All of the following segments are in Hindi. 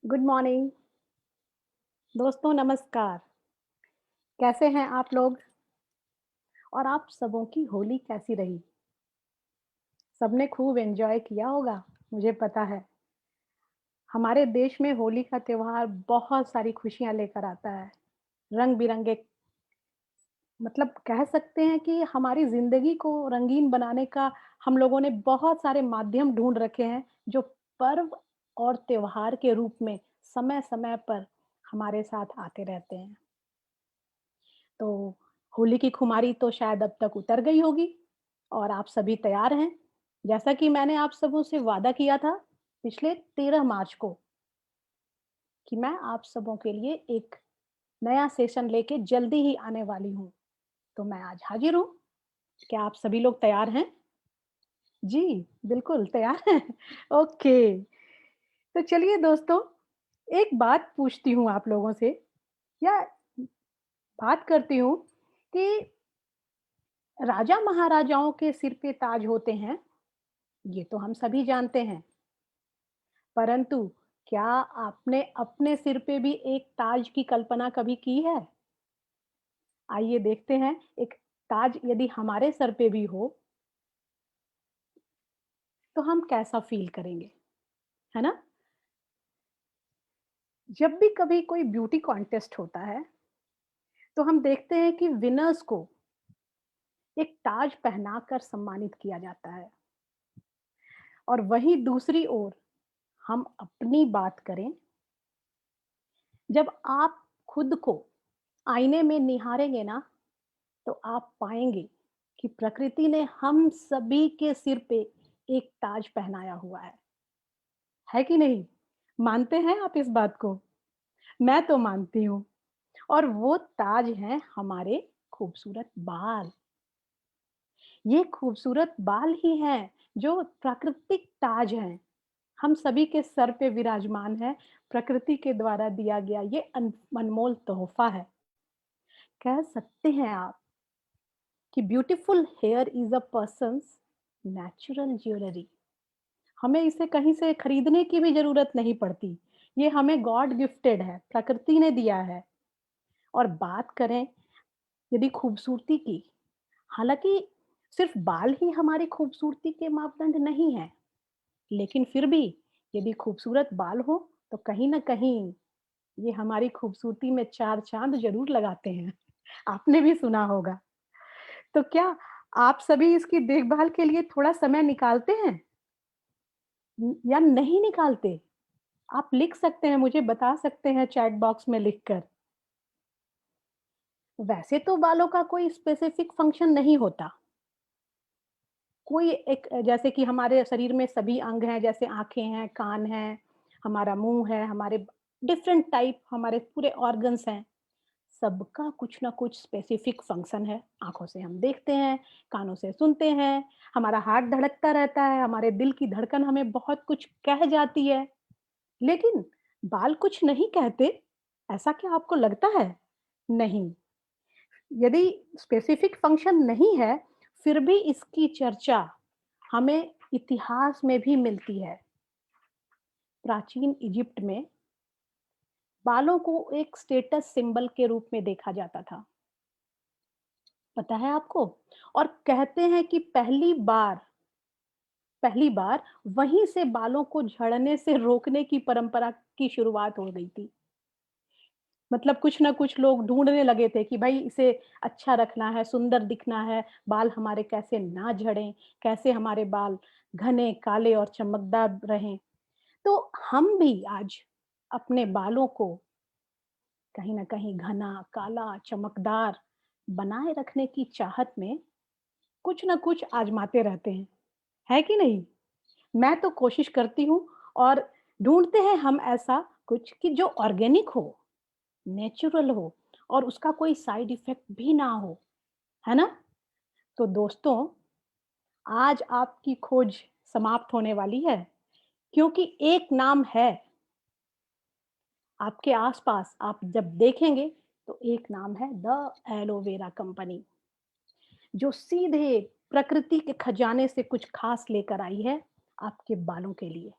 गुड मॉर्निंग दोस्तों, नमस्कार। कैसे हैं आप लोग? और आप सबों की होली कैसी रही? सबने खूब एन्जॉय किया होगा, मुझे पता है। हमारे देश में होली का त्योहार बहुत सारी खुशियाँ लेकर आता है। रंग-बिरंगे मतलब कह सकते हैं कि हमारी ज़िंदगी को रंगीन बनाने का हम लोगों ने बहुत सारे माध्यम ढूँढ रखे हैं, जो पर्व और त्योहार के रूप में समय-समय पर हमारे साथ आते रहते हैं। तो होली की खुमारी तो शायद अब तक उतर गई होगी और आप सभी तैयार हैं। जैसा कि मैंने आप सबों से वादा किया था पिछले 13 मार्च को कि मैं आप सबों के लिए एक नया सेशन लेके जल्दी ही आने वाली हूँ। तो मैं आज हाज़िर हूँ। क्या आप सभी लोग तैयार हैं? जी, बिल्कुल तैयार हैं। ओके, तो चलिए दोस्तों, एक बात पूछती हूँ आप लोगों से या बात करती हूँ कि राजा-महाराजाओं के सिर पे ताज होते हैं, ये तो हम सभी जानते हैं। परंतु क्या आपने अपने सिर पे भी एक ताज की कल्पना कभी की है? आइए देखते हैं, एक ताज यदि हमारे सर पे भी हो, तो हम कैसा फ़ील करेंगे, है ना? जब भी कभी कोई ब्यूटी कॉन्टेस्ट होता है, तो हम देखते हैं कि विनर्स को एक ताज पहनाकर सम्मानित किया जाता है और वहीं दूसरी ओर हम अपनी बात करें, जब आप खुद को आईने में निहारेंगे ना, तो आप पाएँगे कि प्रकृति ने हम सभी के सिर पे एक ताज पहनाया हुआ है कि नहीं? मानते हैं आप इस बात को? मैं तो मानती हूँ और वो ताज हैं हमारे खूबसूरत बाल। ये खूबसूरत बाल ही हैं जो प्राकृतिक ताज हैं। हम सभी के सर पे विराजमान है, प्रकृति के द्वारा दिया गया ये अनमोल तोहफ़ा है। कह सकते हैं आप कि beautiful here is a persons natural jewellery. हमें इसे कहीं से खरीदने की भी ज़रूरत नहीं पड़ती। ये हमें गॉड गिफ्टेड है, प्रकृति ने दिया है। और बात करें यदि खूबसूरती की, हालाँकि सिर्फ़ बाल ही हमारी खूबसूरती के मापदंड नहीं हैं, लेकिन फिर भी यदि खूबसूरत बाल हो, तो कहीं न कहीं ये हमारी खूबसूरती में 4 चाँद ज़रूर लगाते हैं। आपने भी सुना होगा। तो क्या आप सभी इसकी देखभाल के लिए थोड़ा समय निकालते हैं या नहीं निकालते? आप लिख सकते हैं, मुझे बता सकते हैं चैट बॉक्स में लिखकर। वैसे तो बालों का कोई स्पेसिफिक फंक्शन नहीं होता। कोई एक जैसे कि हमारे शरीर में सभी अंग हैं, जैसे आँखें हैं, कान हैं, हमारा मुँह है, हमारे डिफरेंट टाइप हमारे पूरे ऑर्गन्स हैं। सबका कुछ ना कुछ स्पेसिफिक फंक्शन है। आँखों से हम देखते हैं, कानों से सुनते हैं, हमारा हार्ट धड़कता रहता है, हमारे दिल की धड़कन हमें बहुत कुछ कह जाती है। लेकिन बाल कुछ नहीं कहते, ऐसा क्या आपको लगता है? नहीं। यदि स्पेसिफिक फंक्शन नहीं है, फिर भी इसकी चर्चा हमें इतिहास में भी मिलती है। प्राचीन इजिप्ट में बालों को एक स्टेटस सिंबल के रूप में देखा जाता था। पता है आपको? और कहते हैं कि पहली बार वहीं से बालों को झड़ने से रोकने की परंपरा की शुरुआत हो गई थी। मतलब कुछ ना कुछ लोग ढूँढने लगे थे कि भाई इसे अच्छा रखना है, सुंदर दिखना है, बाल हमारे कैसे ना झड़ें, कैसे हमारे बाल घने, काले और चमकदार रहें। तो हम भी आज अपने बालों को कहीं न कहीं घना, काला, चमकदार बनाए रखने की चाहत में कुछ न कुछ आज़माते रहते हैं, है कि नहीं? मैं तो कोशिश करती हूँ और ढूँढते हैं हम ऐसा कुछ कि जो ऑर्गेनिक हो, नेचुरल हो और उसका कोई साइड इफ़ेक्ट भी ना हो, है ना? तो दोस्तों, आज आपकी खोज समाप्त होने वाली है क्योंकि एक नाम है, आपके आस-पास आप जब देखेंगे तो एक नाम है द एलोवेरा कंपनी, जो सीधे प्रकृति के खजाने से कुछ खास लेकर आई है आपके बालों के लिए।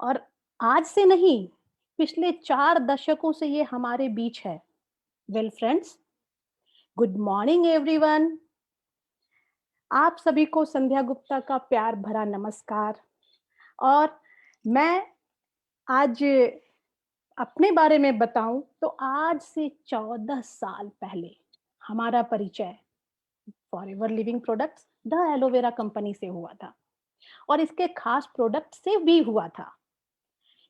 और आज से नहीं, पिछले 4 दशकों से ये हमारे बीच है। Well friends, good morning everyone. आप सभी को संध्या गुप्ता का प्यार भरा नमस्कार। और मैं आज अपने बारे में बताऊं तो आज से 14 साल पहले हमारा परिचय forever living products the aloe vera company से हुआ था, और इसके खास प्रोडक्ट से भी हुआ था।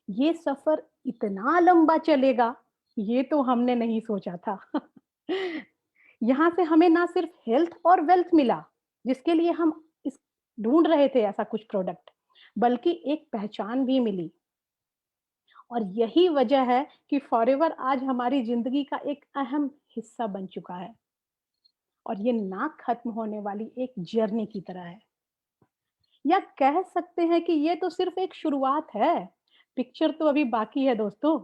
ये सफर इतना लंबा चलेगा, ये तो हमने नहीं सोचा था। यहाँ से हमें ना सिर्फ हेल्थ और वेल्थ मिला, जिसके लिए हम इस ढूंढ रहे थे ऐसा कुछ प्रोडक्ट, बल्कि एक पहचान भी मिली। और यही वजह है कि फॉरएवर आज हमारी जिंदगी का एक अहम हिस्सा बन चुका है, और ये ना खत्म होने वाली एक जर्नी की तरह है। या कह सकते हैं कि ये तो सिर्फ एक शुरुआत है, पिक्चर तो अभी बाकी है दोस्तों।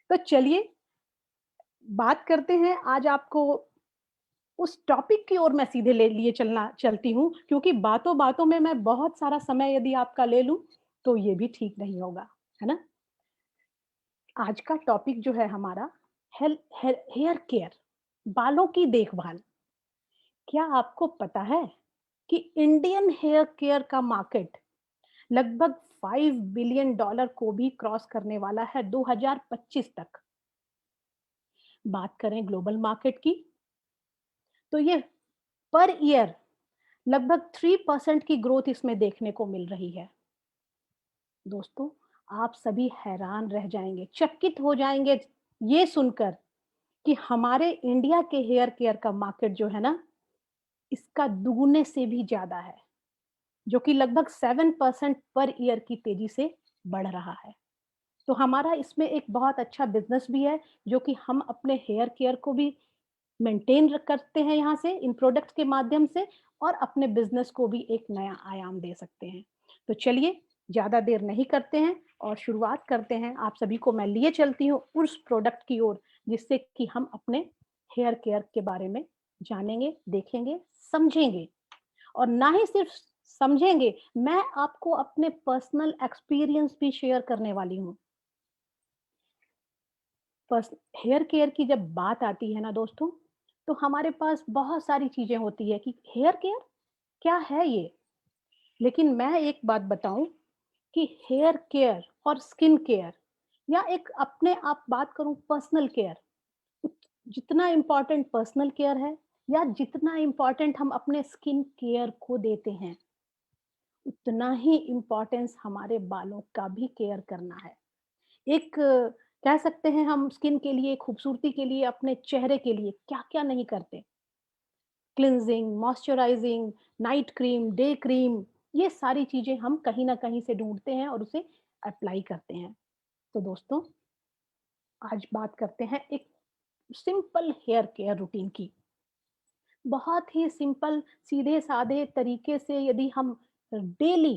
तो चलिए बात करते हैं। आज आपको उस टॉपिक की ओर मैं सीधे ले लिए चलती हूँ, क्योंकि बातों-बातों में मैं बहुत सारा समय यदि आपका ले लूँ, तो ये भी ठीक नहीं होगा, है ना? आज का टॉपिक जो है हमारा हेयर केयर, बालों की देखभाल। क्या आपको पता है कि इंडियन हेयर केयर का मार्केट लगभग 5 बिलियन डॉलर को भी क्रॉस करने वाला है 2025 तक। बात करें ग्लोबल मार्केट की, तो ये पर ईयर लगभग 3% की ग्रोथ इसमें देखने को मिल रही है। दोस्तों, आप सभी हैरान रह जाएंगे, चकित हो जाएंगे ये सुनकर कि हमारे इंडिया के हेयर केयर का मार्केट जो है ना, इसका दुगने से भी ज्यादा है, जो कि लगभग 7% पर ईयर की तेजी से बढ़ रहा है। तो हमारा इसमें एक बहुत अच्छा बिजनेस भी है, जो कि हम अपने हेयर केयर को भी मेंटेन करते हैं यहाँ से इन प्रोडक्ट्स के माध्यम से, और अपने बिजनेस को भी एक नया आयाम दे सकते हैं। तो चलिए ज्यादा देर नहीं करते हैं और शुरुआत करते हैं। आप सभी को मैं लिए चलती हूँ उस प्रोडक्ट की ओर, जिससे कि हम अपने हेयर केयर के बारे में जानेंगे, देखेंगे, समझेंगे। और ना ही सिर्फ समझेंगे, मैं आपको अपने पर्सनल एक्सपीरियंस भी शेयर करने वाली हूँ। हेयर केयर की जब बात आती है ना दोस्तों, तो हमारे पास बहुत सारी चीजें होती है कि हेयर केयर क्या है ये। लेकिन मैं एक बात बताऊं कि हेयर केयर और स्किन केयर, या एक अपने आप बात करूं पर्सनल केयर, जितना इम्पोर्टेंट पर्सनल केयर है, या जितना इम्पोर्टेंट हम अपने स्किन केयर को देते हैं, उतना ही इम्पोर्टेंस हमारे बालों का भी केयर करना है। एक कह सकते हैं हम स्किन के लिए, खूबसूरती के लिए, अपने चेहरे के लिए क्या-क्या नहीं करते। Cleansing, moisturising, night cream, day cream, ये सारी चीज़ें हम कहीं न कहीं से ढूँढते हैं और उसे अप्लाई करते हैं। तो दोस्तों, आज बात करते हैं एक सिंपल हेयर केयर रूटीन की। बहुत ही सिंपल, सीधे-साधे तरीके से यदि हम डेली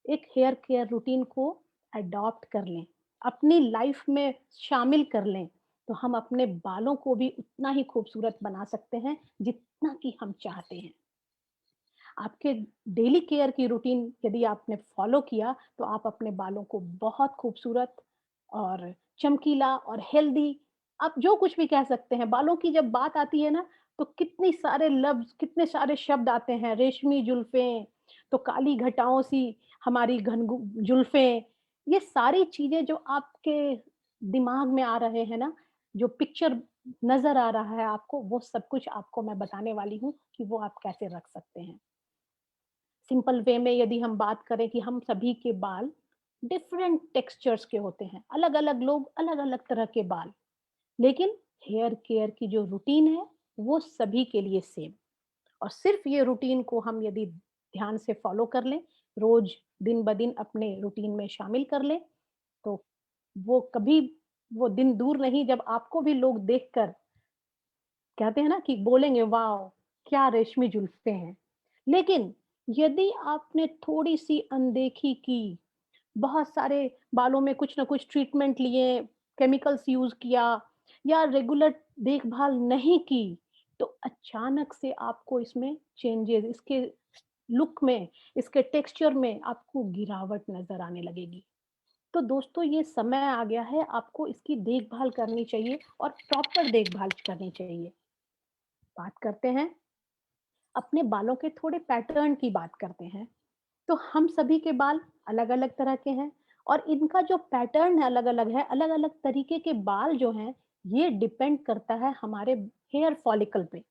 एक हेयर केयर रूटीन को अडॉप्ट कर लें, अपनी लाइफ में शामिल कर लें, तो हम अपने बालों को भी उतना ही खूबसूरत बना सकते हैं, जितना कि हम चाहते हैं। आपके डेली केयर की रूटीन यदि आपने फॉलो किया, तो आप अपने बालों को बहुत खूबसूरत और चमकीला और हेल्दी, आप जो कुछ भी कह सकते हैं। बालों की जब बात आती है ना, तो कितनी सारे लफ्ज़, कितने सारे शब्द आते हैं। रेशमी जुल्फ़ें, तो काली घटाओं सी हमारी जुल्फ़ें, ये सारी चीज़ें जो आपके दिमाग में आ रहे हैं ना, जो पिक्चर नज़र आ रहा है आपको, वो सब कुछ आपको मैं बताने वाली हूँ कि वो आप कैसे रख सकते हैं। सिंपल वे में यदि हम बात करें कि हम सभी के बाल डिफरेंट टेक्सचर्स के होते हैं, अलग-अलग लोग अलग-अलग तरह के बाल, लेकिन हेयर केयर की जो रूटीन है, वो सभी के लिए सेम। और सिर्फ ये रूटीन को हम यदि ध्यान से फॉलो कर लें, रोज दिन ब दिन अपने रूटीन में शामिल कर लें, तो वो कभी वो दिन दूर नहीं जब आपको भी लोग देखकर कहते हैं ना कि बोलेंगे वाओ! क्या रेशमी जुल्फ़ें हैं। लेकिन यदि आपने थोड़ी-सी अनदेखी की, बहुत सारे बालों में कुछ न कुछ ट्रीटमेंट लिए, केमिकल्स यूज़ किया, या रेगुलर देखभाल नहीं की, तो अचानक से आपको इसमें चेंजेज़, इसके लुक में, इसके टेक्सचर में आपको गिरावट नज़र आने लगेगी। तो दोस्तों ये समय आ गया है, आपको इसकी देखभाल करनी चाहिए और प्रॉपर देखभाल करनी चाहिए। बात करते हैं अपने बालों के थोड़े पैटर्न की बात करते हैं। तो हम सभी के बाल अलग-अलग तरह के हैं और इनका जो पैटर्न है अलग-अलग है, अलग-अलग तरीके के बाल जो हैं, ये डिपेंड करता है हमारे हेयर फॉलिकल पे।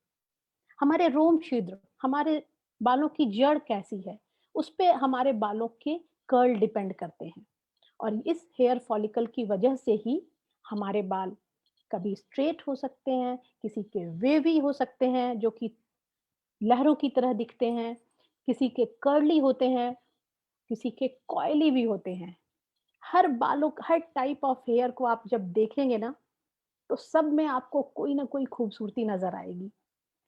हमारे रोम छिद्र, हमारे बालों की जड़ कैसी है, उस पे हमारे बालों के कर्ल डिपेंड करते हैं। और इस हेयर फॉलिकल की वजह से ही हमारे बाल कभी स्ट्रेट हो सकते हैं, किसी के वेवी हो सकते हैं जो कि लहरों की तरह दिखते हैं, किसी के कर्ली होते हैं, किसी के कॉयली भी होते हैं। हर टाइप ऑफ हेयर को आप जब देखेंगे ना, तो सब में आपको कोई ना कोई खूबसूरती नज़र आएगी।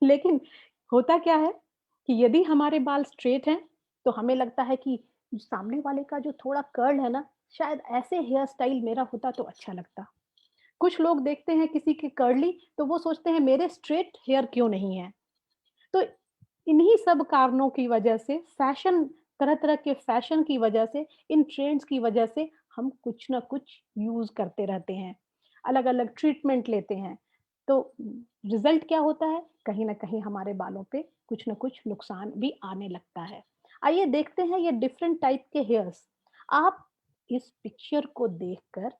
लेकिन होता क्या है कि यदि हमारे बाल स्ट्रेट हैं, तो हमें लगता है कि सामने वाले का जो थोड़ा कर्ल है ना, शायद ऐसे हेयर स्टाइल मेरा होता तो अच्छा लगता। कुछ लोग देखते हैं किसी के कर्ली, तो वो सोचते हैं मेरे स्ट्रेट हेयर क्यों नहीं है? तो इन्हीं सब कारणों की वजह से फैशन तरह-तरह के फैशन की वजह से, इन ट्रेंड्स की वजह से हम कुछ ना कुछ यूज़ करते रहते हैं। अलग-अलग ट्रीटमेंट लेते हैं। तो रिज़ल्ट क्या होता है? कहीं न कहीं हमारे बालों पे कुछ न कुछ नुकसान भी आने लगता है। आइए देखते हैं ये डिफरेंट टाइप के हेयर्स। आप इस पिक्चर को देखकर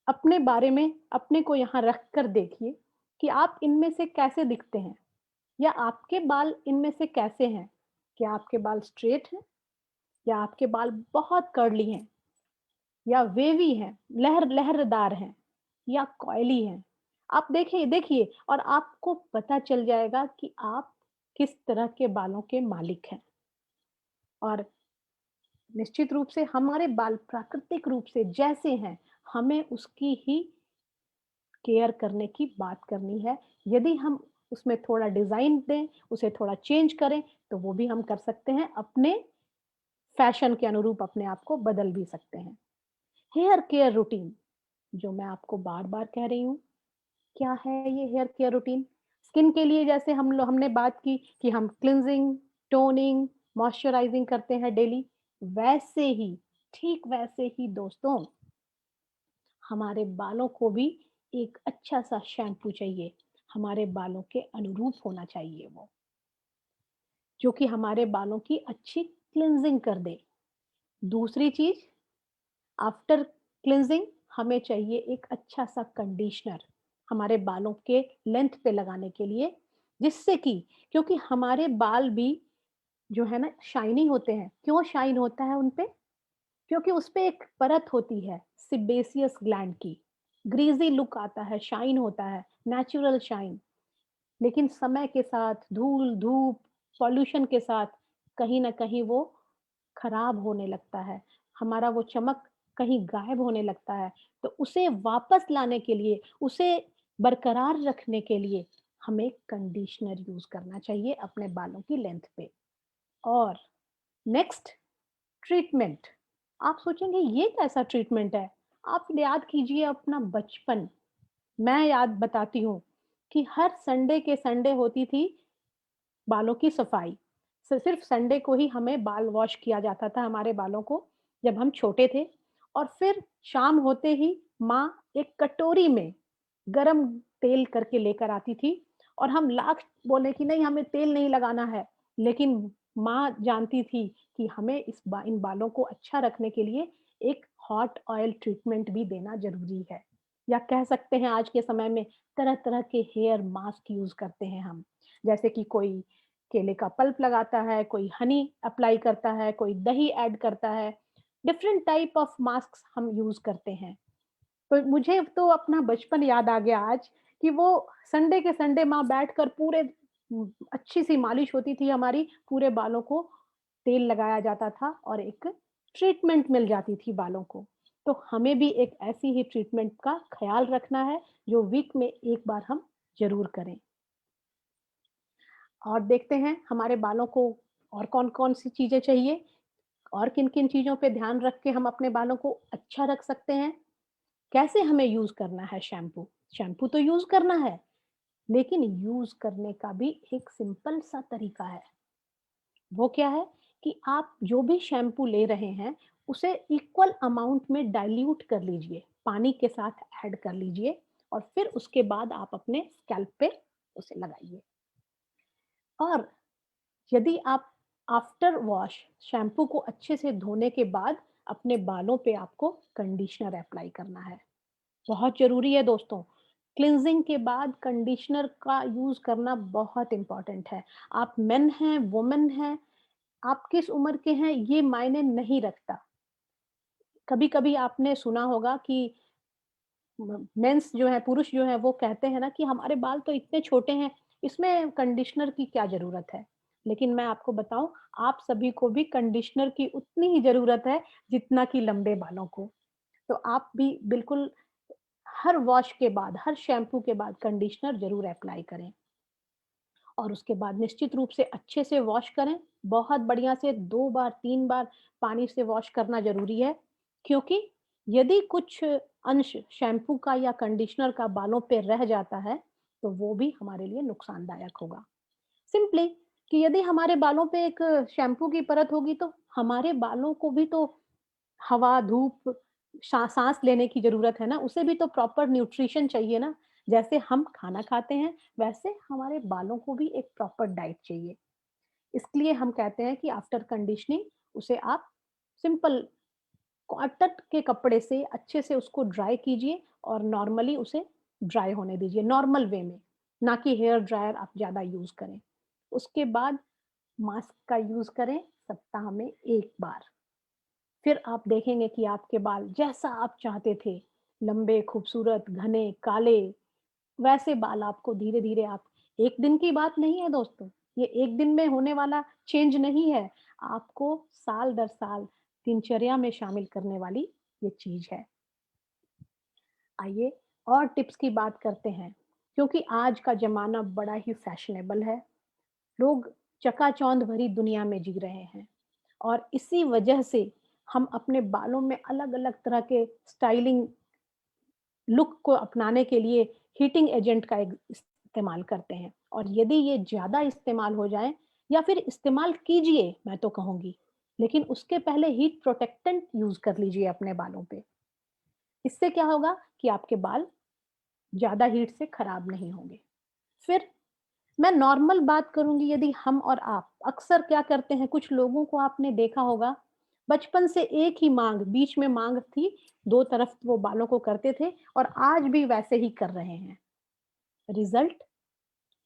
अपने बारे में अपने को यहाँ रख कर देखिए कि आप इनमें से कैसे दिखते हैं? या आपके बाल इनमें से कैसे हैं? क्या आपके बाल स्ट्रेट हैं? या आपके बाल बहुत कर्ली हैं? या वेवी हैं, लहरदार हैं या कॉइली हैं? आप देखिए देखिए और आपको पता चल जाएगा कि आप किस तरह के बालों के मालिक हैं। और निश्चित रूप से हमारे बाल प्राकृतिक रूप से जैसे हैं, हमें उसकी ही केयर करने की बात करनी है। यदि हम उसमें थोड़ा डिज़ाइन दें, उसे थोड़ा चेंज करें, तो वो भी हम कर सकते हैं। अपने फैशन के अनुरूप अपने आप को बदल भी सकते हैं। हेयर केयर रूटीन, जो मैं आपको बार-बार कह रही हूँ, क्या है ये हेयर केयर रूटीन? स्किन के लिए जैसे हमने बात की कि हम क्लींजिंग, टोनिंग, मॉइस्चराइजिंग करते हैं डेली, वैसे ही, ठीक वैसे ही दोस्तों, हमारे बालों को भी एक अच्छा-सा शैम्पू चाहिए। हमारे बालों के अनुरूप होना चाहिए वो, जो कि हमारे बालों की अच्छी क्लींजिंग कर दे। दूसरी चीज़, आफ्टर क्लींजिंग हमें चाहिए एक अच्छा-सा कंडीशनर हमारे बालों के लेंथ पे लगाने के लिए, जिससे कि क्योंकि हमारे बाल भी जो है ना शाइनी होते हैं। क्यों शाइन होता है उन पे? क्योंकि उसपे एक परत होती है सेबेसियस ग्लैंड की। ग्रीज़ी लुक आता है, शाइन होता है, नेचुरल शाइन। लेकिन समय के साथ, धूल, धूप, पॉल्यूशन के साथ कहीं न कहीं वो खराब होने लगता है। हमारा वो चमक कहीं गायब होने लगता है। तो उसे वापस लाने के लिए, उसे बरकरार रखने के लिए हमें कंडीशनर यूज़ करना चाहिए अपने बालों की लेंथ पे। और नेक्स्ट ट्रीटमेंट। आप सोचेंगे ये कैसा ट्रीटमेंट है? आप याद कीजिए अपना बचपन। मैं याद बताती हूँ कि हर संडे के संडे होती थी बालों की सफाई। सिर्फ़ संडे को ही हमें बाल वॉश किया जाता था हमारे बालों को, जब हम छोटे थे। और फिर शाम होते ही माँ एक कटोरी में गरम तेल करके लेकर आती थी और हम लाख बोले कि नहीं हमें तेल नहीं लगाना है, लेकिन माँ जानती थी कि हमें इन बालों को अच्छा रखने के लिए एक हॉट ऑयल ट्रीटमेंट भी देना ज़रूरी है। या कह सकते हैं आज के समय में तरह-तरह के हेयर मास्क यूज़ करते हैं हम। जैसे कि कोई केले का पल्प लगाता है, कोई हनी अप्लाई करता है, कोई दही ऐड करता है। डिफरेंट टाइप ऑफ मास्क्स हम यूज़ करते हैं। तो मुझे तो अपना बचपन याद आ गया आज कि वो संडे के संडे माँ बैठकर पूरे अच्छी-सी मालिश होती थी हमारी, पूरे बालों को तेल लगाया जाता था और एक ट्रीटमेंट मिल जाती थी बालों को। तो हमें भी एक ऐसी ही ट्रीटमेंट का ख़्याल रखना है, जो वीक में 1 बार हम ज़रूर करें। और देखते हैं हमारे बालों को और कौन-कौन सी चीज़ें चाहिए और किन-किन चीज़ों पे ध्यान रख के हम अपने बालों को अच्छा रख सकते हैं। कैसे हमें यूज़ करना है शैम्पू? शैम्पू तो यूज़ करना है, लेकिन यूज़ करने का भी एक सिंपल सा तरीका है। वो क्या है कि आप जो भी शैम्पू ले रहे हैं, उसे इक्वल अमाउंट में डाइल्यूट कर लीजिए, पानी के साथ ऐड कर लीजिए और फिर उसके बाद आप अपने स्कैल्प पे उसे लगाइए। और यदि आप आफ्टर वॉश शैम्पू को अच्छे से धोने के बाद अपने बालों पे आपको कंडीशनर अप्लाई करना है। बहुत ज़रूरी है दोस्तों। क्लींजिंग के बाद कंडीशनर का यूज़ करना बहुत इम्पोर्टेंट है। आप मेन हैं, वुमन हैं, आप किस उम्र के हैं, ये मायने नहीं रखता। कभी-कभी आपने सुना होगा कि मेंस जो है, पुरुष जो है वो कहते हैं ना कि हमारे बाल तो इतने छोटे हैं, इसमें कंडीशनर की क्या ज़रूरत है? लेकिन मैं आपको बताऊँ, आप सभी को भी कंडीशनर की उतनी ही ज़रूरत है जितना कि लंबे बालों को। तो आप भी बिल्कुल हर वॉश के बाद, हर शैम्पू के बाद कंडीशनर ज़रूर अप्लाई करें। और उसके बाद निश्चित रूप से अच्छे से वॉश करें। बहुत बढ़िया से 2 बार, 3 बार पानी से वॉश करना ज़रूरी है, क्योंकि यदि कुछ अंश शैम्पू का या कंडीशनर का बालों पे रह जाता है, तो वो भी हमारे लिए नुकसानदायक होगा। सिंपली कि यदि हमारे बालों पे एक शैम्पू की परत होगी, तो हमारे बालों को भी तो हवा, धूप, साँस लेने की ज़रूरत है ना, उसे भी तो प्रॉपर न्यूट्रिशन चाहिए ना। जैसे हम खाना खाते हैं, वैसे हमारे बालों को भी एक प्रॉपर डाइट चाहिए। इसलिए हम कहते हैं कि आफ्टर कंडीशनिंग उसे आप सिंपल कॉटन के कपड़े से अच्छे से उसको ड्राई कीजिए और नॉर्मली उसे ड्राई होने दीजिए, नॉर्मल वे में, ना कि हेयर ड्रायर आप ज़्यादा यूज़ करें। उसके बाद मास्क का यूज़ करें सप्ताह में 1 बार। फिर आप देखेंगे कि आपके बाल जैसा आप चाहते थे, लंबे, खूबसूरत, घने, काले, वैसे बाल आपको धीरे-धीरे आप, एक दिन की बात नहीं है दोस्तों, ये एक दिन में होने वाला चेंज नहीं है, आपको साल दर साल दिनचर्या में शामिल करने वाली ये चीज़ है। आइए और टिप्स की बात करते हैं, क्योंकि आज का ज़माना बड़ा ही फैशनेबल है, लोग चकाचौंध भरी दुनिया में जी रहे हैं और इसी वजह से हम अपने बालों में अलग-अलग तरह के स्टाइलिंग लुक को अपनाने के लिए हीटिंग एजेंट का इस्तेमाल करते हैं और यदि ये ज़्यादा इस्तेमाल हो जाए या फिर इस्तेमाल कीजिए मैं तो कहूँगी, लेकिन उसके पहले हीट प्रोटेक्टेंट यूज़ कर लीजिए अपने बालों पे। इससे क्या होगा कि आपके बाल ज़्यादा हीट से खराब नहीं होंगे। फिर मैं नॉर्मल बात करूँगी, यदि हम और आप अक्सर क्या करते हैं, कुछ लोगों को आपने देखा होगा, बचपन से एक ही मांग, बीच में मांग थी, 2 तरफ वो बालों को करते थे और आज भी वैसे ही कर रहे हैं। रिज़ल्ट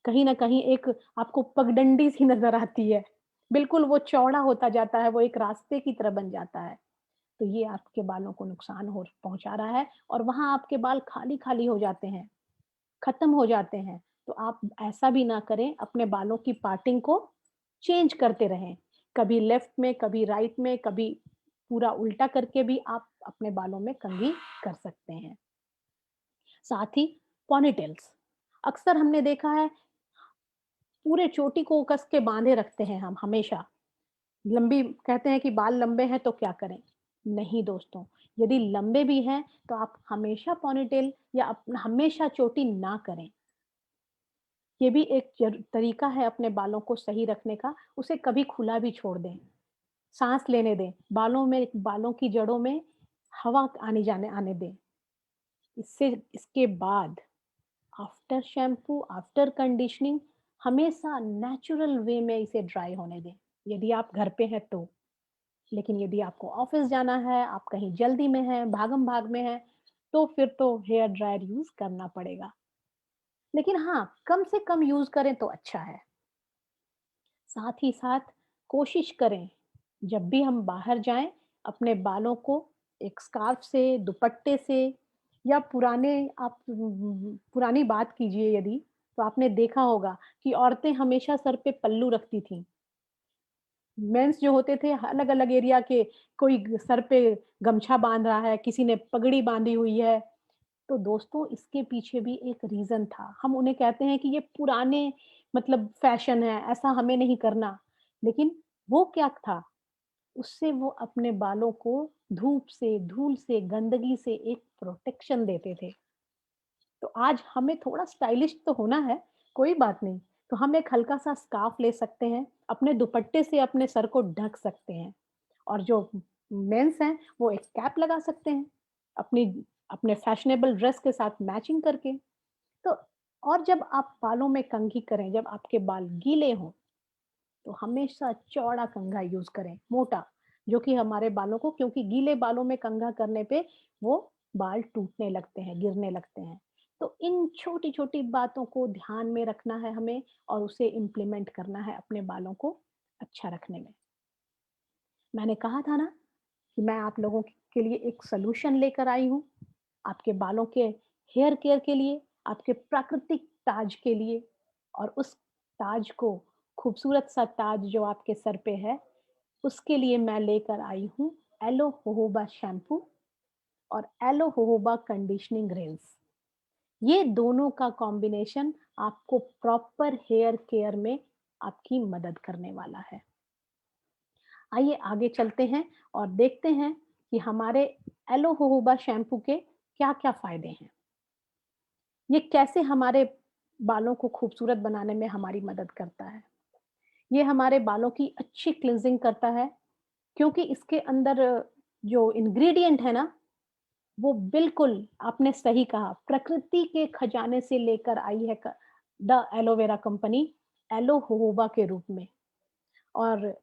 कहीं न कहीं एक आपको पगडंडी सी नज़र आती है। बिल्कुल वो चौड़ा होता जाता है, वो एक रास्ते की तरह बन जाता है। तो ये आपके बालों को नुकसान हो पहुँचा रहा है और वहाँ आपके बाल खाली-खाली हो जाते हैं, खत्म हो जाते हैं। तो आप ऐसा भी ना करें, अपने बालों की पार्टिंग को चेंज करते रहें। कभी लेफ्ट में, कभी राइट में, कभी पूरा उल्टा करके भी आप अपने बालों में कंघी कर सकते हैं। साथ ही पोनीटेल्स, अक्सर हमने देखा है पूरे चोटी को कस के बाँधे रखते हैं हम हमेशा। लंबी कहते हैं कि बाल लंबे हैं तो क्या करें? नहीं दोस्तों, यदि लंबे भी हैं तो आप हमेशा पोनीटेल या हमेशा चोटी ना करें। ये भी एक तरीका है अपने बालों को सही रखने का, उसे कभी खुला भी छोड़ दें, साँस लेने दें, बालों की जड़ों में हवा आने-जाने आने दें। इससे इसके बाद आफ्टर शैम्पू, आफ्टर कंडीशनिंग हमेशा नेचुरल वे में इसे ड्राई होने दें, यदि आप घर पे हैं तो। लेकिन यदि आपको ऑफ़िस जाना है, आप कहीं जल्दी में हैं, भागम-भाग में हैं, तो फिर तो हेयर ड्रायर यूज़ करना पड़ेगा। लेकिन हाँ, कम से कम यूज़ करें तो अच्छा है। साथ ही साथ कोशिश करें, जब भी हम बाहर जाएँ, अपने बालों को एक स्कार्फ से, दुपट्टे से या पुरानी बात कीजिए यदि, तो आपने देखा होगा कि औरतें हमेशा सर पे पल्लू रखती थीं। मेंस जो होते थे अलग-अलग एरिया के, कोई सर पे गमछा बाँध रहा है, किसी ने पगड़ी बाँधी हुई है। तो दोस्तों इसके पीछे भी एक रीज़न था। हम उन्हें कहते हैं कि ये पुराने मतलब फैशन है, ऐसा हमें नहीं करना। लेकिन वो क्या था? उससे वो अपने बालों को धूप से, धूल से, गंदगी से एक प्रोटेक्शन देते थे। तो आज हमें थोड़ा स्टाइलिश तो होना है, कोई बात नहीं। तो हम एक हल्का-सा स्कार्फ ले सकते हैं, अपने दुपट्टे से अपने सर को ढक सकते हैं और जो मेंस हैं वो एक कैप लगा सकते हैं, अपनी अपने फैशनेबल ड्रेस के साथ मैचिंग करके। तो और जब आप बालों में कंघी करें, जब आपके बाल गीले हों, तो हमेशा चौड़ा कंघा यूज़ करें, मोटा, जो कि हमारे बालों को, क्योंकि गीले बालों में कंघा करने पे वो बाल टूटने लगते हैं, गिरने लगते हैं। तो इन छोटी-छोटी बातों को ध्यान में रखना है हमें और उसे इम्प्लीमेंट करना है अपने बालों को अच्छा रखने में। मैंने कहा था ना कि मैं आप लोगों के लिए एक सॉल्यूशन लेकर आई हूँ, आपके बालों के हेयर केयर के लिए, आपके प्राकृतिक ताज के लिए, और उस ताज को, खूबसूरत सा ताज जो आपके सर पे है, उसके लिए मैं लेकर आई हूँ एलो जोजोबा शैम्पू और एलो जोजोबा कंडीशनिंग रिंस। ये दोनों का कॉम्बिनेशन आपको प्रॉपर हेयर केयर में आपकी मदद करने वाला है। आइए आगे चलते हैं और देखते हैं कि हमारे एलो जोजोबा शैम्पू के क्या-क्या फ़ायदे हैं। ये कैसे हमारे बालों को खूबसूरत बनाने में हमारी मदद करता है। ये हमारे बालों की अच्छी क्लींजिंग करता है, क्योंकि इसके अंदर जो इंग्रीडिएंट है ना, वो बिल्कुल आपने सही कहा, प्रकृति के खजाने से लेकर आई है the aloe vera company aloe jojoba के रूप में। और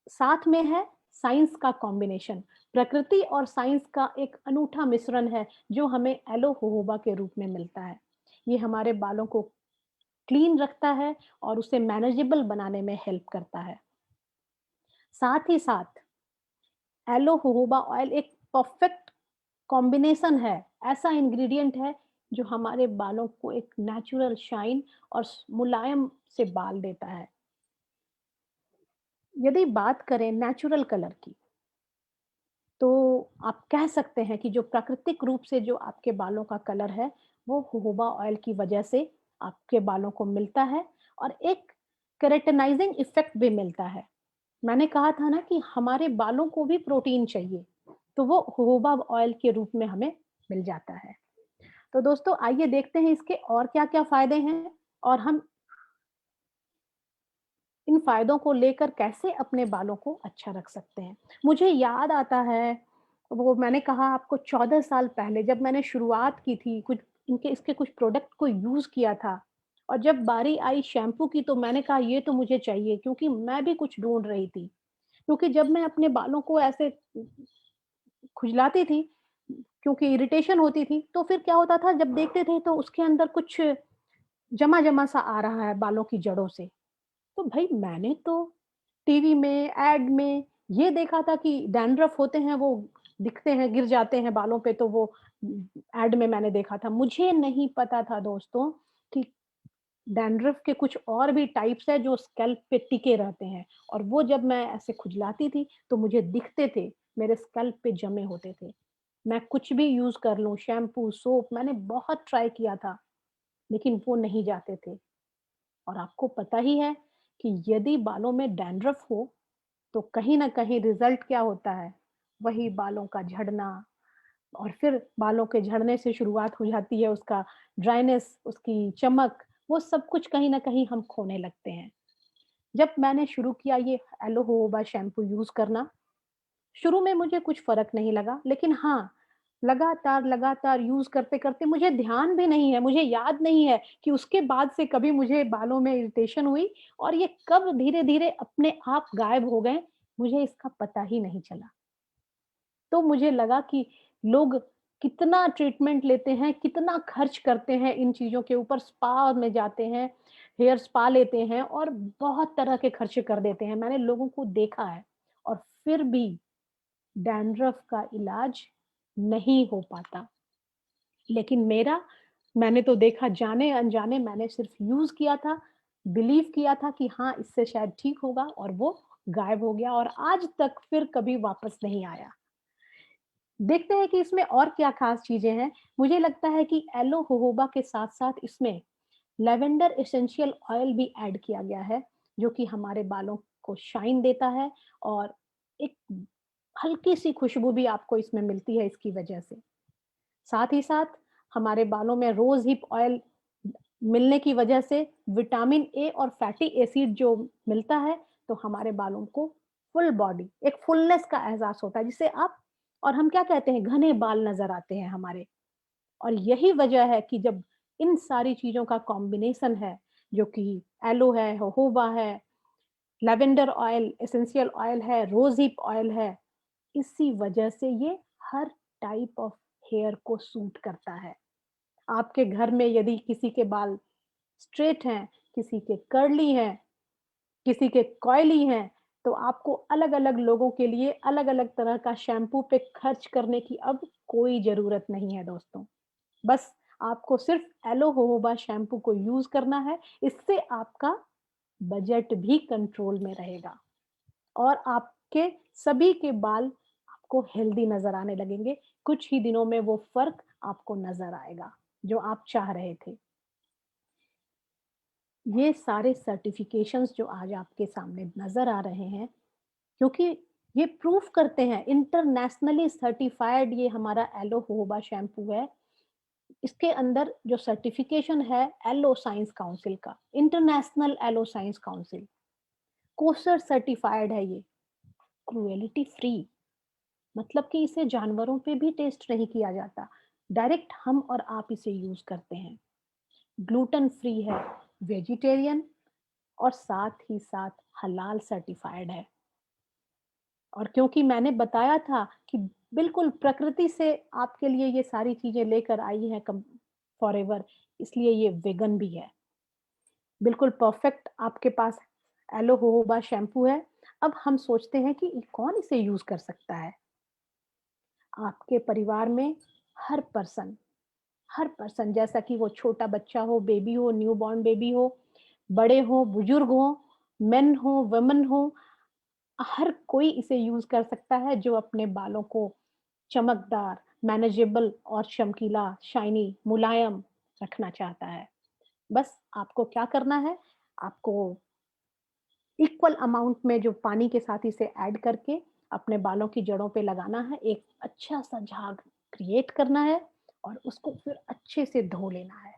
साथ में है साइंस का कॉम्बिनेशन, प्रकृति और साइंस का एक अनूठा मिश्रण है जो हमें एलो जोजोबा के रूप में मिलता है। ये हमारे बालों को क्लीन रखता है और उसे मैनेजेबल बनाने में हेल्प करता है। साथ ही साथ एलो जोजोबा ऑयल एक परफेक्ट कॉम्बिनेशन है, ऐसा इंग्रेडिएंट है जो हमारे बालों को एक नेचुरल शाइन और मुलायम से बाल देता है। यदि बात करें नेचुरल कलर की, तो आप कह सकते हैं कि जो प्राकृतिक रूप से जो आपके बालों का कलर है, वो जोजोबा ऑयल की वजह से आपके बालों को मिलता है और एक केराटिनाइजिंग इफेक्ट भी मिलता है। मैंने कहा था ना कि हमारे बालों को भी प्रोटीन चाहिए, तो वो जोजोबा ऑयल के रूप में हमें मिल जाता है। तो दोस्तों आइए देखते हैं इसके और क्या-क्या फ़ायदे हैं और हम इन फ़ायदों को लेकर कैसे अपने बालों को अच्छा रख सकते हैं। मुझे याद आता है, वो मैंने कहा आपको 14 साल पहले जब मैंने शुरुआत की थी, कुछ इनके इसके कुछ प्रोडक्ट को यूज़ किया था और जब बारी आई शैम्पू की तो मैंने कहा ये तो मुझे चाहिए, क्योंकि मैं भी कुछ ढूँढ रही थी। क्योंकि जब मैं अपने बालों को ऐसे खुजलाती थी, क्योंकि इरिटेशन होती थी, तो फिर क्या होता था जब देखते थे तो उसके अंदर कुछ जमा-जमा सा आ रहा है बालों की जड़ों से। तो भई मैंने तो टीवी में, ऐड में ये देखा था कि डैंड्रफ होते हैं, वो दिखते हैं, गिर जाते हैं बालों पे, तो वो ऐड में मैंने देखा था। मुझे नहीं पता था दोस्तों कि डैंड्रफ के कुछ और भी टाइप्स हैं जो स्कैल्प पे टिके रहते हैं और वो जब मैं ऐसे खुजलाती थी, तो मुझे दिखते थे, मेरे स्कैल्प पे जमे होते थे। मैं कुछ भी यूज़ कर लूँ, शैम्पू, सोप, मैंने बहुत ट्राई किया था, लेकिन वो नहीं जाते थे। और आपको पता ही है कि यदि बालों में डैंड्रफ हो, तो कहीं न कहीं रिज़ल्ट क्या होता है? वही बालों का झड़ना और फिर बालों के झड़ने से शुरुआत हो जाती है उसका ड्राइनेस, उसकी चमक, वो सब कुछ कहीं न कहीं हम खोने लगते हैं। जब मैंने शुरू किया ये एलो जोजोबा शैम्पू यूज़ करना, शुरू में मुझे कुछ फ़र्क नहीं लगा, लेकिन हाँ, लगातार यूज़ करते-करते मुझे ध्यान भी नहीं है, मुझे याद नहीं है कि उसके बाद से कभी मुझे बालों में इरिटेशन हुई और ये कब धीरे-धीरे अपने आप गायब हो गए, मुझे इसका पता ही नहीं चला। तो मुझे लगा कि लोग कितना ट्रीटमेंट लेते हैं, कितना खर्च करते हैं इन चीज़ों के ऊपर, स्पा में जाते हैं, हेयर स्पा लेते हैं और बहुत तरह के खर्चे कर देते हैं। मैंने लोगों को देखा है और फिर भी डैंड्रफ का इलाज नहीं हो पाता। लेकिन मैंने तो देखा जाने-अनजाने मैंने सिर्फ़ यूज़ किया था, बिलीव किया था कि हाँ, इससे शायद ठीक होगा और वो गायब हो गया और आज तक फिर कभी वापस नहीं आया। देखते हैं कि इसमें और क्या ख़ास चीज़ें हैं। मुझे लगता है कि एलो जोजोबा के साथ-साथ इसमें लैवेंडर एसेंशियल ऑयल भी ऐड किया गया है, जो कि हमारे बालों को शाइन देता है और एक हल्की-सी खुशबू भी आपको इसमें मिलती है इसकी वजह से। साथ ही साथ हमारे बालों में रोज़ हिप ऑयल मिलने की वजह से विटामिन ए और फैटी एसिड जो मिलता है, तो हमारे बालों को फुल बॉडी, एक फुलनेस का एहसास होता है जिससे आप, और हम क्या कहते हैं, घने बाल नज़र आते हैं हमारे। और यही वजह है कि जब इन सारी चीज़ों का कॉम्बिनेशन है, जो कि एलो है, जोहोबा है, लैवेंडर ऑयल, एसेंशियल ऑयल है, रोज़ हिप ऑयल है, इसी वजह से ये हर टाइप ऑफ हेयर को सूट करता है। आपके घर में यदि किसी के बाल स्ट्रेट हैं, किसी के कर्ली हैं, किसी के कॉइली हैं, तो आपको अलग-अलग लोगों के लिए अलग-अलग तरह का शैम्पू पे खर्च करने की अब कोई ज़रूरत नहीं है दोस्तों। बस आपको सिर्फ़ एलो जोहोबा शैम्पू को यूज़ करना है, इससे आपका बजट भी कंट्रोल में रहेगा और आपके सभी के बाल आपको हेल्दी नज़र आने लगेंगे। कुछ ही दिनों में वो फ़र्क आपको नज़र आएगा, जो आप चाह रहे थे। ये सारे सर्टिफ़िकेशंस जो आज आपके सामने नज़र आ रहे हैं, क्योंकि ये प्रूफ करते हैं, इंटरनेशनली सर्टिफाइड ये हमारा एलो जोहोबा शैम्पू है। इसके अंदर जो सर्टिफिकेशन है एलो साइंस काउंसिल का, international aloe science council, kosher certified है ये, क्रुएल्टी फ्री, मतलब कि इसे जानवरों पे भी टेस्ट नहीं किया जाता। डायरेक्ट हम और आप इसे यूज़ करते हैं। ग्लूटेन फ्री है, वेजिटेरियन और साथ ही साथ हलाल सर्टिफाइड है। और क्योंकि मैंने बताया था कि बिल्कुल प्रकृति से आपके लिए ये सारी चीज़ें लेकर आई हैं कम फॉरएवर, इसलिए ये वेगन भी है। बिल्कुल परफेक्ट आपके पास एलो जोहोबा शैम्पू है। अब हम सोचते हैं कि कौन इसे यूज़ कर सकता है? आपके परिवार में हर पर्सन, हर पर्सन, जैसा कि वो छोटा बच्चा हो, बेबी हो, न्यूबॉर्न बेबी हो, बड़े हों, बुजुर्ग हों, मेन हों, वुमेन हों, हर कोई इसे यूज़ कर सकता है जो अपने बालों को चमकदार, मैनेजेबल और चमकीला, शाइनी, मुलायम रखना चाहता है। बस आपको क्या करना है, आपको इक्वल अमाउंट में जो पानी के साथ इसे ऐड करके अपने बालों की जड़ों पे लगाना है, एक अच्छा-सा झाग क्रिएट करना है और उसको फिर अच्छे से धो लेना है।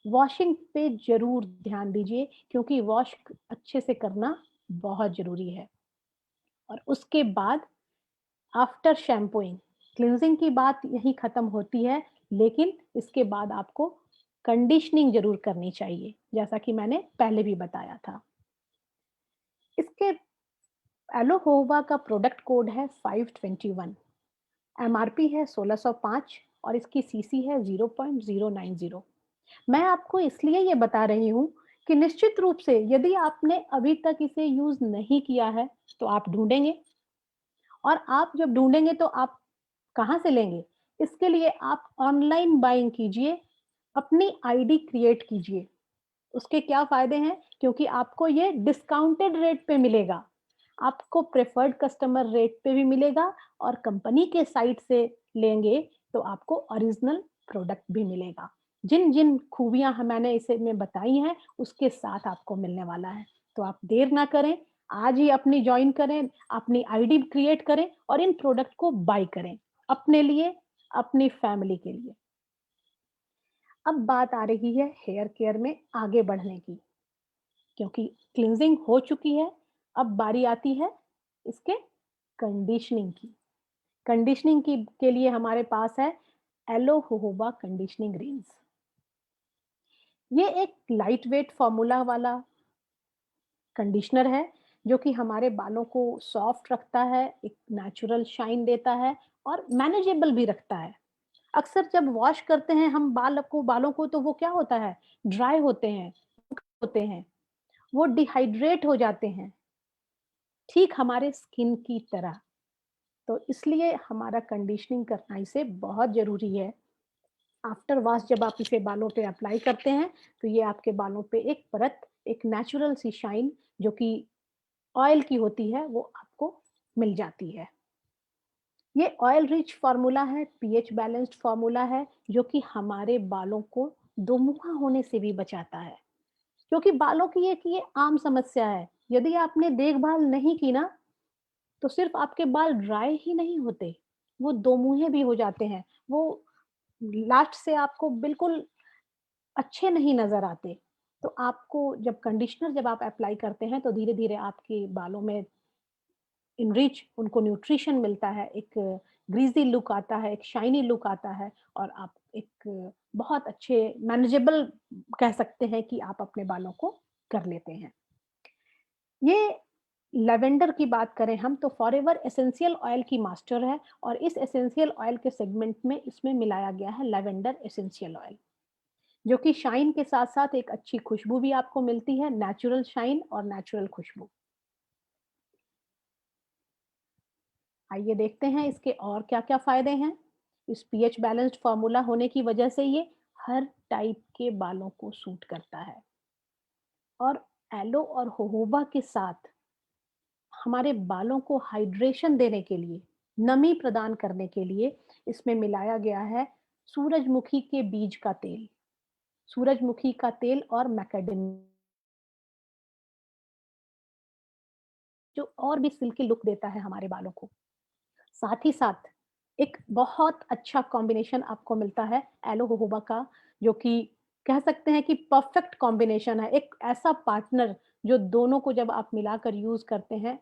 वॉशिंग पे ज़रूर ध्यान दीजिए क्योंकि वॉश अच्छे से करना बहुत ज़रूरी है। और उसके बाद आफ्टर शैम्पूइंग, क्लींजिंग की बात यहीं खत्म होती है, लेकिन इसके बाद आपको कंडीशनिंग ज़रूर करनी चाहिए, जैसा कि मैंने पहले भी बताया था। इसके एलो जोहोबा का प्रोडक्ट कोड है 521, एमआरपी है 1605 और इसकी सीसी है 0.090। मैं आपको इसलिए ये बता रही हूँ कि निश्चित रूप से यदि आपने अभी तक इसे यूज़ नहीं किया है, तो आप ढूँढेंगे और आप जब ढूँढेंगे तो आप कहाँ से लेंगे? इसके लिए आप ऑनलाइन बाइंग कीजिए, अपनी आईडी क्रिएट कीजिए। उसके क्या फ़ायदे हैं? क्योंकि आपको ये डिस्काउंटेड रेट पे मिलेगा। आपको प्रेफर्ड कस्टमर रेट पे भी मिलेगा और कंपनी के साइट से लेंगे तो आपको ओरिजिनल प्रोडक्ट भी मिलेगा। जिन-जिन खूबियाँ ह मैंने इसे में बताई हैं, उसके साथ आपको मिलने वाला है। तो आप देर ना करें, आज ही अपनी जॉइन करें, अपनी आईडी क्रिएट करें और इन प्रोडक्ट को बाय करें, अपने लिए, अपनी फैमिली के लिए। अब बात आ रही है हेयर केयर में आगे बढ़ने की। क्योंकि क्लींजिंग हो चुकी है, अब बारी आती है इसके कंडीशनिंग की। कंडीशनिंग की के लिए हमारे पास है एलो जोहोबा कंडीशनिंग रिंस। ये एक लाइट वेट फॉर्मूला वाला कंडीशनर है, जो कि हमारे बालों को सॉफ्ट रखता है, एक नेचुरल शाइन देता है और मैनेजेबल भी रखता है। अक्सर जब वॉश करते हैं हम बालों को तो वो क्या होता है, ड्राई होते हैं, वो डिहाइड्रेट हो जाते हैं, ठीक हमारे स्किन की तरह। तो इसलिए हमारा कंडीशनिंग करना इसे बहुत ज़रूरी है। आफ्टर वॉश जब आप इसे बालों पे अप्लाई करते हैं, तो ये आपके बालों पे एक परत, एक नेचुरल सी शाइन जो कि ऑयल की होती है, वो आपको मिल जाती है। ये ऑयल रिच फ़ॉर्मूला है, पीएच बैलेंस्ड फ़ॉर्मूला है, जो कि हमारे बालों को दोमुहा होने से भी बचाता है। क्योंकि बालों की एक ये आम समस्या है, यदि आपने देखभाल नहीं की ना, तो सिर्फ आपके बाल ड्राई ही नहीं होते, वो दोमुहे भी हो जाते हैं। वो लास्ट से आपको बिल्कुल अच्छे नहीं नज़र आते। तो आपको जब आप अप्लाई करते हैं, तो धीरे-धीरे आपके बालों में इनरिच, उनको न्यूट्रिशन मिलता है, एक ग्रीज़ी लुक आता है, एक शाइनी लुक आता है और आप एक बहुत अच्छे मैनेजेबल कह सकते हैं कि आप अपने बालों को कर लेते हैं। ये लैवेंडर की बात करें हम तो फॉरएवर एसेंशियल ऑयल की मास्टर है और इस एसेंशियल ऑयल के सेगमेंट में इसमें मिलाया गया है लैवेंडर एसेंशियल ऑयल, जो कि शाइन के साथ-साथ एक अच्छी खुशबू भी आपको मिलती है, नेचुरल शाइन और नेचुरल खुशबू। आइए देखते हैं इसके और क्या-क्या फ़ायदे हैं। इस पीएच बैलेंस्ड फ़ॉर्मूला होने की वजह से ये हर टाइप के बालों को सूट करता है और एलो और जोजोबा के साथ हमारे बालों को हाइड्रेशन देने के लिए, नमी प्रदान करने के लिए इसमें मिलाया गया है सूरजमुखी के बीज का तेल, सूरजमुखी का तेल और मैकाडेमिया जो और भी सिल्की लुक देता है हमारे बालों को। साथ ही साथ एक बहुत अच्छा कॉम्बिनेशन आपको मिलता है एलो जोजोबा का, जो कि कह सकते हैं कि परफेक्ट कॉम्बिनेशन है। एक ऐसा पार्टनर जो दोनों को जब आप मिलाकर यूज़ करते हैं,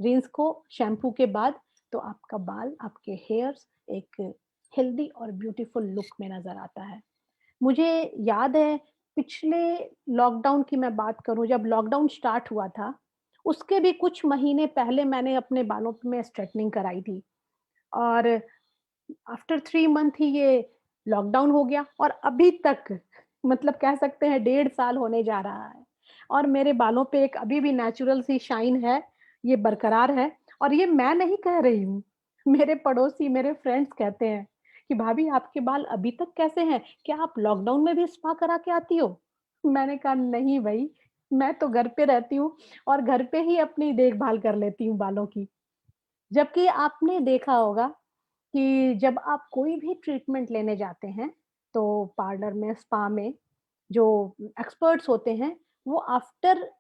रिंस को शैम्पू के बाद, तो आपका बाल, आपके हेयर्स एक हेल्दी और ब्यूटीफुल लुक में नज़र आता है। मुझे याद है पिछले लॉकडाउन की मैं बात करूँ, जब लॉकडाउन स्टार्ट हुआ था, उसके भी कुछ महीने पहले मैंने अपने बालों में स्ट्रेटनिंग कराई थी और आफ्टर 3 मंथ ही ये लॉकडाउन हो गया और अभी तक मतलब कह सकते हैं 1.5 साल होने जा रहा है और मेरे बालों पे एक अभी भी नेचुरल सी शाइन है, ये बरकरार है और ये मैं नहीं कह रही हूँ। मेरे पड़ोसी, मेरे फ्रेंड्स कहते हैं कि भाभी आपके बाल अभी तक कैसे हैं? क्या आप लॉकडाउन में भी स्पा करा के आती हो? मैंने कहा नहीं भई, मैं तो घर पे रहती हूँ और घर पे ही अपनी देखभाल कर लेती हूँ बालों की। जबकि आपने देखा होगा कि जब आप कोई भी ट्रीटमेंट लेने जाते हैं, तो पार्लर में, स्पा में जो एक्सपर्ट्स होते हैं, वो आफ्टर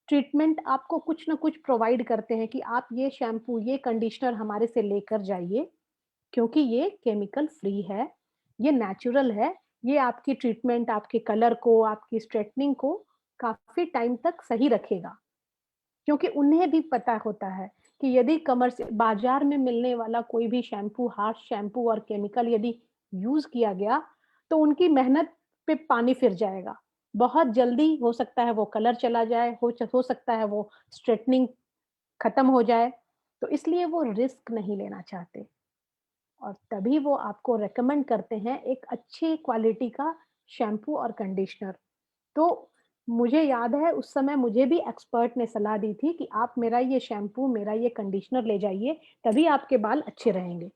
ट्रीटमेंट आपको कुछ न कुछ प्रोवाइड करते हैं कि आप ये शैम्पू, ये कंडीशनर हमारे से लेकर जाइए, क्योंकि ये केमिकल फ्री है, ये नेचुरल है, ये आपकी ट्रीटमेंट, आपके कलर को, आपकी स्ट्रेटनिंग को काफ़ी टाइम तक सही रखेगा। क्योंकि उन्हें भी पता होता है कि यदि बाजार में मिलने वाला कोई भी शैम्पू, हार्श शैम्पू और केमिकल यदि यूज़ किया गया, तो उनकी मेहनत पे पानी फिर जाएगा। बहुत जल्दी हो सकता है वो कलर चला जाए, हो सकता है वो स्ट्रेटनिंग खत्म हो जाए, तो इसलिए वो रिस्क नहीं लेना चाहते और तभी वो आपको रिकमेंड करते हैं एक अच्छी क्वालिटी का शैम्पू और कंडीशनर। तो मुझे याद है उस समय मुझे भी एक्सपर्ट ने सलाह दी थी कि आप मेरा ये शैम्पू, मेरा ये कंडीशनर ले जाइए, तभी आपके बाल अच्छे रहेंगे।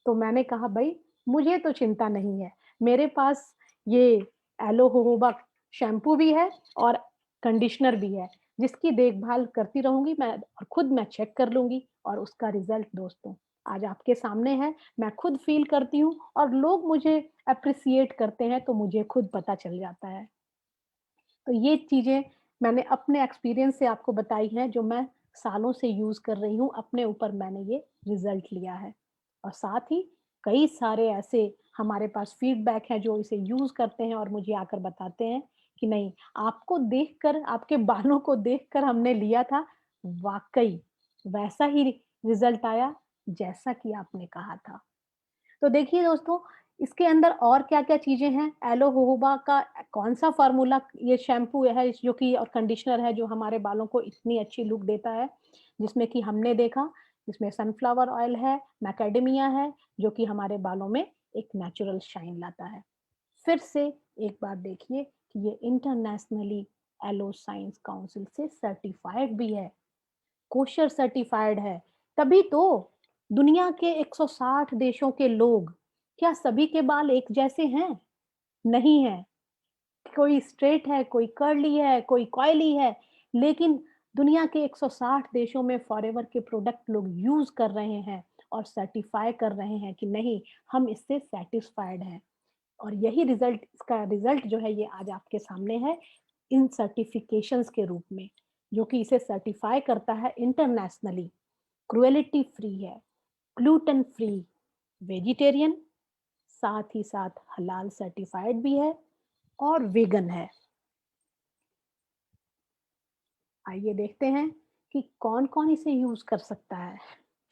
तो मैंने कहा भई मुझे तो चिंता नहीं है, मेरे पास ये एलो जोजोबा शैम्पू भी है और कंडीशनर भी है, जिसकी देखभाल करती रहूँगी मैं और खुद मैं चेक कर लूँगी और उसका रिज़ल्ट दोस्तों आज आपके सामने है, मैं खुद फ़ील करती हूँ और लोग मुझे एप्रिशिएट करते हैं, तो मुझे खुद पता चल जाता है। तो ये चीज़ें मैंने अपने एक्सपीरियंस से आपको बताई हैं, जो मैं सालों से यूज़ कर रही हूँ, अपने ऊपर मैंने ये रिज़ल्ट लिया है। और साथ ही कई सारे ऐसे हमारे पास फीडबैक हैं, जो इसे यूज़ करते हैं और मुझे आकर बताते हैं कि नहीं, आपको देखकर, आपके बालों को देखकर हमने लिया था, वाक़ई वैसा ही रिज़ल्ट आया, जैसा कि आपने कहा था। तो देखिए दोस्तों, इसके अंदर और क्या-क्या चीज़ें हैं, एलो जोजोबा का कौन-सा फ़ॉर्मूला ये शैम्पू है जो कि और कंडीशनर है जो हमारे बालों को इतनी अच्छी लुक देता है, जिसमें कि हमने देखा, इसमें सनफ्लावर ऑयल है, मैकाडेमिया है, जो कि हमारे बालों में एक नेचुरल शाइन लाता है। फिर से एक बात देखिए कि ये इंटरनेशनली एलो साइंस काउंसिल से सर्टिफाइड भी है। कोशर सर्टिफाइड है, तभी तो दुनिया के 160 देशों के लोग, क्या सभी के बाल एक जैसे हैं? नहीं है। कोई स्ट्रेट है, कोई कर्ली है, कोई कॉइली है, लेकिन दुनिया के 160 देशों में फॉरएवर के प्रोडक्ट लोग यूज़ कर रहे हैं और सर्टिफ़ाई कर रहे हैं कि नहीं, हम इससे सैटिस्फाइड हैं। और यही रिज़ल्ट, इसका रिज़ल्ट जो है ये आज आपके सामने है, इन सर्टिफ़िकेशंस के रूप में, जो कि इसे सर्टिफ़ाई करता है इंटरनेशनली, क्रुएल्टी फ्री है, ग्लूटेन फ्री, वेजिटेरियन, साथ ही साथ हलाल सर्टिफ़ाइड भी है और वेगन है। आइए देखते हैं कि कौन-कौन इसे यूज़ कर सकता है?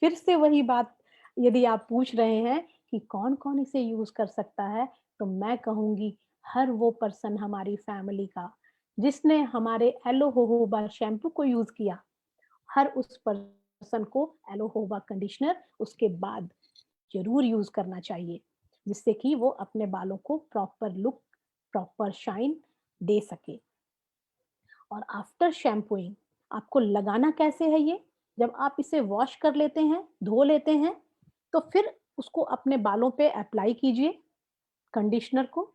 फिर से वही बात, यदि आप पूछ रहे हैं कि कौन-कौन इसे यूज़ कर सकता है, तो मैं कहूँगी हर वो पर्सन हमारी फैमिली का, जिसने हमारे एलो होहोबा शैम्पू को यूज़ किया, हर उस पर्सन को एलो होहोबा कंडीशनर उसके बाद ज़रूर यूज़ करना चाहिए, जिससे कि वो अपने बालों को प्रॉपर लुक, प्रॉपर शाइन दे सके। और आफ्टर शैम्पूइंग आपको लगाना कैसे है ये? जब आप इसे वॉश कर लेते हैं, धो लेते हैं, तो फिर उसको अपने बालों पे अप्लाई कीजिए कंडीशनर को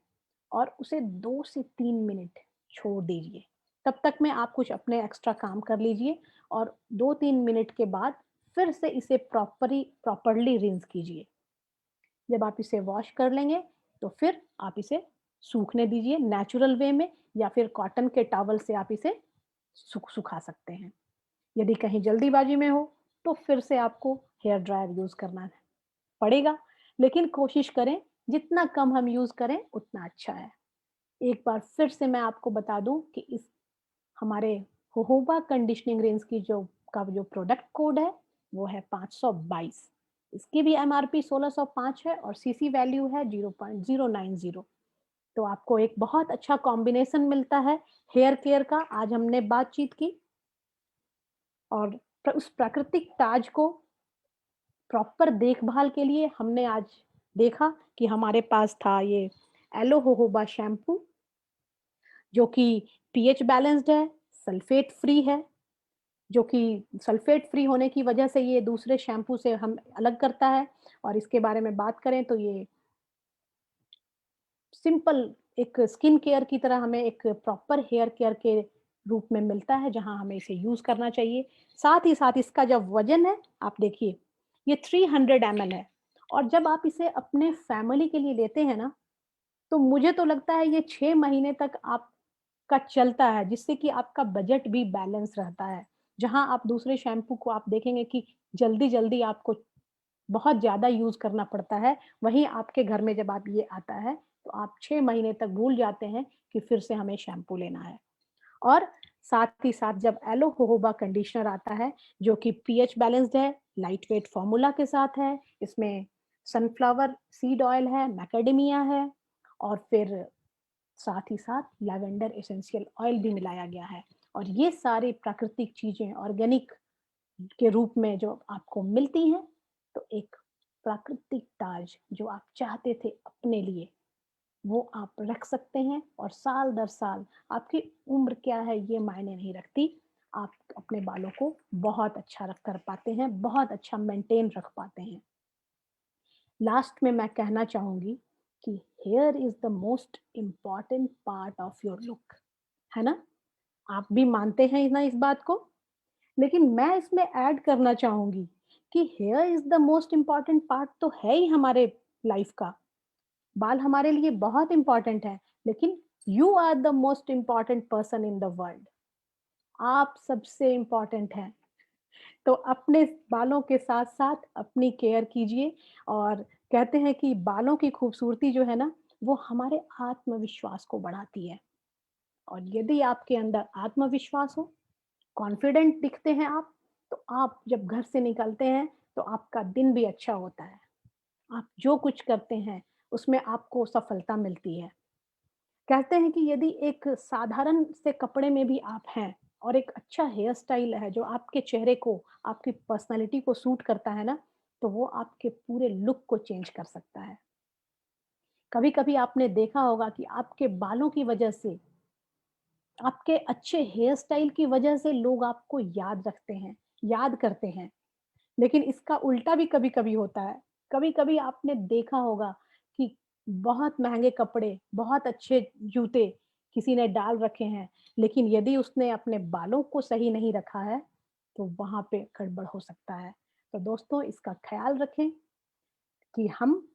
और उसे 2 से 3 मिनट छोड़ दीजिए। तब तक में आप कुछ अपने एक्स्ट्रा काम कर लीजिए और 2-3 मिनट के बाद फिर से इसे प्रॉपर्ली रिंस कीजिए। जब आप इसे वॉश कर लेंगे, तो फिर आप इसे सूखने दीजिए नेचुरल वे में, या फिर कॉटन के टॉवल से आप इसे सुखा सकते हैं। यदि कहीं जल्दीबाजी में हो, तो फिर से आपको हेयर ड्रायर यूज़ करना पड़ेगा, लेकिन कोशिश करें जितना कम हम यूज़ करें उतना अच्छा है। एक बार फिर से मैं आपको बता दूँ कि इस हमारे होहोबा कंडीशनिंग रेंज की जो प्रोडक्ट कोड है, वो है 522। इसकी भी एमआरपी 1605 है और सीसी वैल्यू है 0.090। तो आपको एक बहुत अच्छा कॉम्बिनेशन मिलता है हेयर केयर का। आज हमने बातचीत की और उस प्राकृतिक ताज को प्रॉपर देखभाल के लिए हमने आज देखा कि हमारे पास था ये एलो होहोबा शैम्पू, जो कि पीएच बैलेंस्ड है, सल्फेट फ्री है, जो कि सल्फेट फ्री होने की वजह से ये दूसरे शैम्पू से हम अलग करता है। और इसके बारे में बात करें तो ये सिंपल एक स्किन केयर की तरह हमें एक प्रॉपर हेयर केयर के रूप में मिलता है, जहाँ हमें इसे यूज़ करना चाहिए। साथ ही साथ इसका जब वज़न है, आप देखिए, ये 300 एमएल है और जब आप इसे अपने फैमिली के लिए लेते हैं ना, तो मुझे तो लगता है ये 6 महीने तक आपका चलता है, जिससे कि आपका बजट भी बैलेंस रहता है। जहाँ आप दूसरे शैम्पू को आप देखेंगे कि जल्दी-जल्दी आपको बहुत ज़्यादा यूज़ करना पड़ता है, वहीं आपके घर में जब आप ये आता है, तो आप 6 महीने तक भूल जाते हैं कि फिर से हमें शैम्पू लेना है। और साथ ही साथ जब एलो होहोबा कंडीशनर आता है, जो कि पीएच बैलेंस्ड है, लाइट वेट फ़ॉर्मूला के साथ है, इसमें सनफ्लावर सीड ऑयल है, मैकेडेमिया है और फिर साथ ही साथ लैवेंडर एसेंशियल ऑयल भी मिलाया गया है। और ये सारी प्राकृतिक चीज़ें ऑर्गेनिक के रूप में जो आपको मिलती हैं, तो एक प्राकृतिक ताज जो आप चाहते थे अपने लिए, वो आप रख सकते हैं और साल दर साल आपकी उम्र क्या है ये मायने नहीं रखती। आप अपने बालों को बहुत अच्छा रख कर पाते हैं, बहुत अच्छा मेंटेन रख पाते हैं। लास्ट में मैं कहना चाहूँगी कि here is the most important part of your look, है ना? आप भी मानते हैं ना इस बात को? लेकिन मैं इसमें ऐड करना चाहूँगी कि here is the most important part तो है ही हमारे लाइफ का। बाल हमारे लिए बहुत इम्पोर्टेंट है, लेकिन you are the most important person in the world. आप सबसे इम्पोर्टेंट हैं। तो अपने बालों के साथ-साथ अपनी केयर कीजिए और कहते हैं कि बालों की खूबसूरती जो है ना, वो हमारे आत्मविश्वास को बढ़ाती है। और यदि आपके अंदर आत्मविश्वास हो, कॉन्फिडेंट दिखते हैं तो आप जब घर से निकलते हैं, तो आपका दिन भी अच्छा होता है। आप जो कुछ करते हैं, उसमें आपको सफलता मिलती है। कहते हैं कि यदि एक साधारण से कपड़े में भी आप हैं और एक अच्छा हेयर स्टाइल है, जो आपके चेहरे को, आपकी पर्सनैलिटी को सूट करता है ना, तो वो आपके पूरे लुक को चेंज कर सकता है। कभी-कभी आपने देखा होगा कि आपके बालों की वजह से, आपके अच्छे हेयर स्टाइल की वजह से लोग आपको याद रखते हैं, याद करते हैं। लेकिन इसका उल्टा भी कभी-कभी होता है। कभी-कभी आपने देखा होगा कि बहुत महँगे कपड़े, बहुत अच्छे जूते किसी ने डाल रखे हैं, लेकिन यदि उसने अपने बालों को सही नहीं रखा है, तो वहाँ पे गड़बड़ हो सकता है। तो दोस्तों, इसका ख़्याल रखें कि हम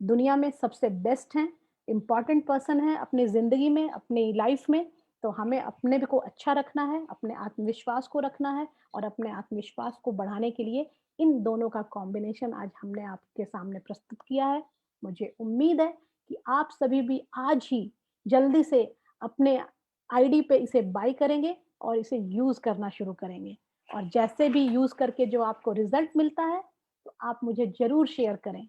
दुनिया में सबसे बेस्ट हैं, इम्पोर्टेंट पर्सन हैं अपनी ज़िंदगी में, अपनी लाइफ़ में, तो हमें अपने को अच्छा रखना है, अपने आत्मविश्वास को रखना है और अपने आत्मविश्वास को बढ़ाने के लिए इन दोनों का कॉम्बिनेशन आज हमने आपके सामने प्रस्तुत किया है। मुझे उम्मीद है कि आप सभी भी आज ही जल्दी से अपने आईडी पे इसे बाय करेंगे और इसे यूज़ करना शुरू करेंगे। और जैसे भी यूज़ करके जो आपको रिज़ल्ट मिलता है, तो आप मुझे ज़रूर शेयर करें।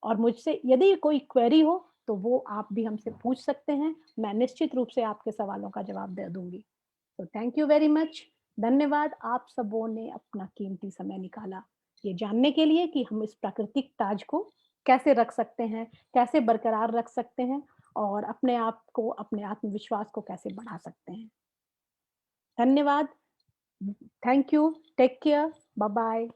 और मुझसे यदि कोई क्वेरी हो, तो वो आप भी हमसे पूछ सकते हैं। मैं निश्चित रूप से आपके सवालों का जवाब दे दूँगी। तो थैंक यू वेरी मच। धन्यवाद आप सबों ने अपना कीमती समय निकाला, ये जानने के लिए कि हम इस प्राकृतिक ताज को कैसे रख सकते हैं, कैसे बरकरार रख सकते हैं और अपने आप को, अपने आत्मविश्वास को कैसे बढ़ा सकते हैं। धन्यवाद। Thank you. Take care. Bye-bye.